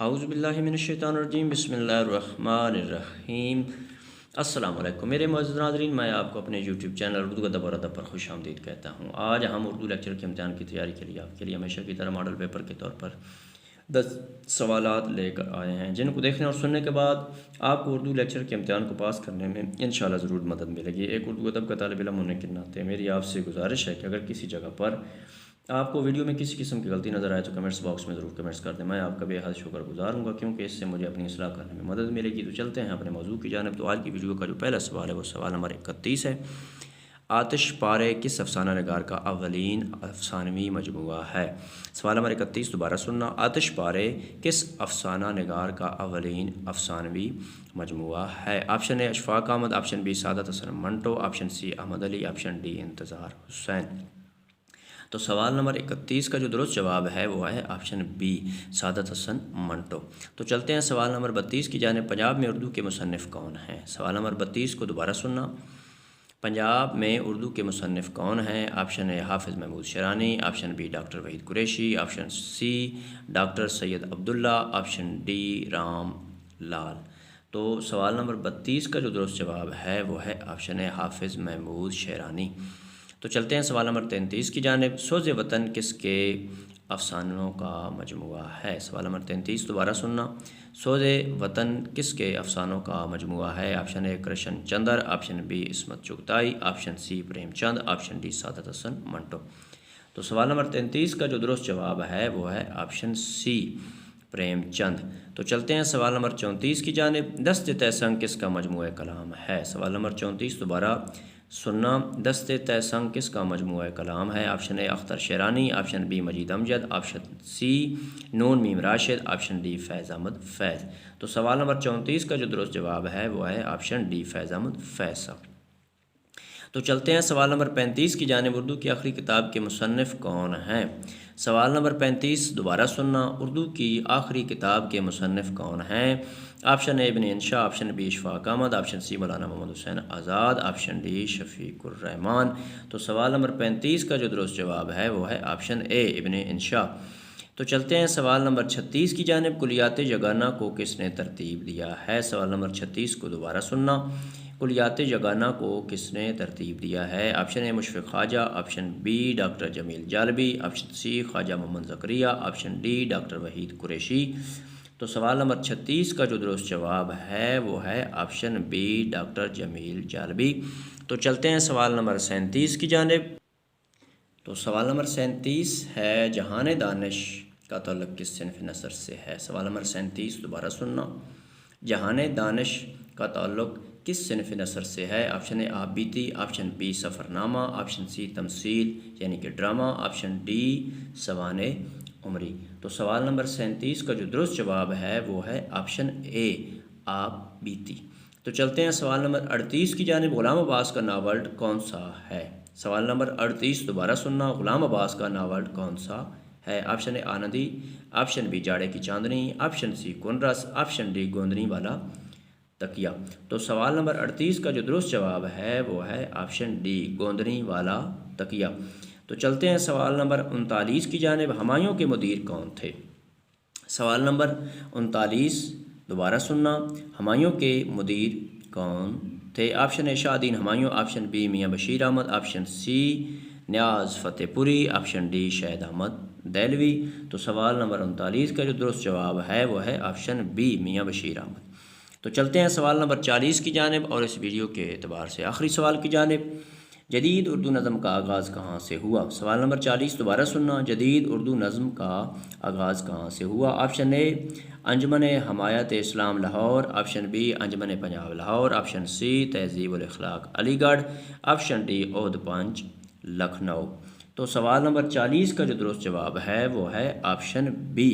اعوذ باللہ من الشیطان الرجیم، بسم اللہ الرحمن الرحیم۔ السلام علیکم میرے معزز ناظرین، میں آپ کو اپنے یوٹیوب چینل اردو ادب اور ادب پر خوش آمدید کہتا ہوں۔ آج ہم اردو لیکچر کے امتحان کی تیاری کے لیے آپ کے لیے ہمیشہ کی طرح ماڈل پیپر کے طور پر 10 سوالات لے کر آئے ہیں، جن کو دیکھنے اور سننے کے بعد آپ کو اردو لیکچر کے امتحان کو پاس کرنے میں انشاءاللہ ضرور مدد ملے گی۔ ایک اردو ادب کا طالب علم ہونے کے ناطے میری آپ سے گزارش ہے کہ اگر کسی جگہ پر آپ کو ویڈیو میں کسی قسم کی غلطی نظر آئے تو کمنٹس باکس میں ضرور کمنٹس کر دیں، میں آپ کا بے حد شکر گزار ہوں گا، کیونکہ اس سے مجھے اپنی اصلاح کرنے میں مدد ملے گی۔ تو چلتے ہیں اپنے موضوع کی جانب۔ تو آج کی ویڈیو کا جو پہلا سوال ہے وہ سوال نمبر 31 ہے۔ آتش پارے کس افسانہ نگار کا اولین افسانوی مجموعہ ہے؟ سوال نمبر 31 دوبارہ سننا۔ آتش پارے کس افسانہ نگار کا اولین افسانوی مجموعہ ہے؟ آپشن اے Ashfaq Ahmad, option B Saadat Hasan Manto, option C Ahmad علی، آپشن ڈی انتظار حسین۔ تو سوال نمبر 31 کا جو درست جواب ہے وہ ہے آپشن بی سعادت حسن منٹو۔ تو چلتے ہیں سوال نمبر 32 کی جانب۔ پنجاب میں اردو کے مصنف کون ہیں؟ سوال نمبر 32 کو دوبارہ سننا۔ پنجاب میں اردو کے مصنف کون ہیں؟ Option A Hafiz Mahmood Sherani, option B doctor Waheed Qureshi, option C doctor Syed Abdullah, option D Ram Lal. تو سوال نمبر 32 کا جو درست جواب ہے وہ ہے آپشن اے حافظ محمود شیرانی۔ تو چلتے ہیں سوال نمبر 33 کی جانب۔ سوز وطن کس کے افسانوں کا مجموعہ ہے؟ سوال نمبر 33 دوبارہ سننا۔ سوز وطن کس کے افسانوں کا مجموعہ ہے؟ آپشن اے Krishna Chandra, option B Ismat Chughtai, option C Prem Chand, option D Saadat Hasan Manto. تو سوال نمبر 33 کا جو درست جواب ہے وہ ہے آپشن سی پریم چند۔ تو چلتے ہیں سوال نمبر 34 کی جانب۔ دست تیسنگ کس کا مجموعہ کلام ہے؟ سوال نمبر 34 دوبارہ سننا۔ دست تیسنگ کس کا مجموعہ کلام ہے؟ Option a Akhtar Sherani, option be Majeed Amjad, option C known ma'am Rashid, option D فیض احمد فیض۔ تو سوال نمبر 34 کا جو درست جواب ہے وہ ہے آپشن ڈی فیض احمد فیض صاحب۔ تو چلتے ہیں سوال نمبر 35 کی جانب۔ اردو کی آخری کتاب کے مصنف کون ہیں؟ سوال نمبر 35 دوبارہ سننا۔ اردو کی آخری کتاب کے مصنف کون ہیں؟ Option A Ibn Insha, option B Ashfaq Ahmad, option C Maulana Muhammad Hussain Azad, option D شفیق الرحمان۔ تو سوال نمبر 35 کا جو درست جواب ہے وہ ہے آپشن اے ابن انشا۔ تو چلتے ہیں سوال نمبر 36 کی جانب۔ کلیات یگانہ کو کس نے ترتیب دیا ہے؟ سوال نمبر 36 کو دوبارہ سننا۔ کلیات یگانہ کو کس نے ترتیب دیا ہے؟ Option A Mushfiq Khwaja, option B doctor Jameel Jalibi, option C Khwaja Muhammad Zakariya, option D doctor Waheed Qureshi. تو سوال نمبر 36 کا جو درست جواب ہے وہ ہے آپشن بی ڈاکٹر جمیل جالبی۔ تو چلتے ہیں سوال نمبر 37 کی جانب۔ تو سوال نمبر 37 ہے جہان دانش کا تعلق کس صنف نثر سے ہے؟ سوال نمبر 37 دوبارہ سننا۔ جہان دانش کا تعلق کس صنف نثر سے ہے؟ آپشن اے آپ بیتی، آپشن بی سفر نامہ، آپشن سی تمثیل یعنی کہ ڈرامہ، آپشن ڈی سوانح عمری۔ تو سوال نمبر 37 کا جو درست جواب ہے وہ ہے آپشن اے آپ بیتی۔ تو چلتے ہیں سوال نمبر 38 کی جانب۔ غلام عباس کا ناول کون سا ہے؟ سوال نمبر 38 دوبارہ سننا۔ غلام عباس کا ناول کون سا ہے؟ آپشن اے آنندی، آپشن بی جاڑے کی چاندنی، آپشن سی کنرس، آپشن ڈی گوندنی والا تکیہ۔ تو سوال نمبر 38 کا جو درست جواب ہے وہ ہے آپشن ڈی گوندنی والا تکیہ۔ تو چلتے ہیں سوال نمبر 39 کی جانب۔ ہمایوں کے مدیر کون تھے؟ سوال نمبر 39 دوبارہ سننا۔ ہمایوں کے مدیر کون تھے؟ آپشن اے شاہ دین ہمایوں، آپشن بی میاں بشیر احمد، آپشن سی نیاز فتح پوری، آپشن ڈی شہید احمد دہلوی۔ تو سوال نمبر 39 کا جو درست جواب ہے وہ ہے آپشن بی میاں بشیر احمد۔ تو چلتے ہیں سوال نمبر 40 کی جانب اور اس ویڈیو کے اعتبار سے آخری سوال کی جانب۔ جدید اردو نظم کا آغاز کہاں سے ہوا؟ سوال نمبر 40 دوبارہ سننا۔ جدید اردو نظم کا آغاز کہاں سے ہوا؟ آپشن اے انجمن حمایت اسلام لاہور، آپشن بی انجمن پنجاب لاہور، آپشن سی تہذیب الاخلاق علی گڑھ، آپشن ڈی عہد پنچ لکھنؤ۔ تو سوال نمبر 40 کا جو درست جواب ہے وہ ہے آپشن بی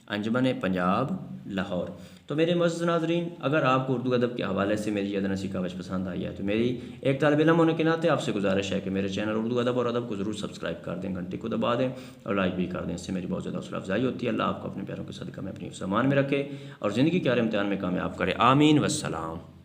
انجمن پنجاب لاہور۔ تو میرے معزز ناظرین، اگر آپ کو اردو ادب کے حوالے سے میری یہ درسی کاوش پسند آئی ہے تو میری ایک طالب علم ہونے کے ناطے آپ سے گزارش ہے کہ میرے چینل اردو ادب اور ادب کو ضرور سبسکرائب کر دیں، گھنٹی کو دبا دیں اور لائک بھی کر دیں، اس سے میری بہت زیادہ حوصلہ افزائی ہوتی ہے۔ اللہ آپ کو اپنے پیاروں کے صدقہ میں اپنی سامان میں رکھے اور زندگی کے ہر امتحان میں کامیاب کرے، آمین والسلام۔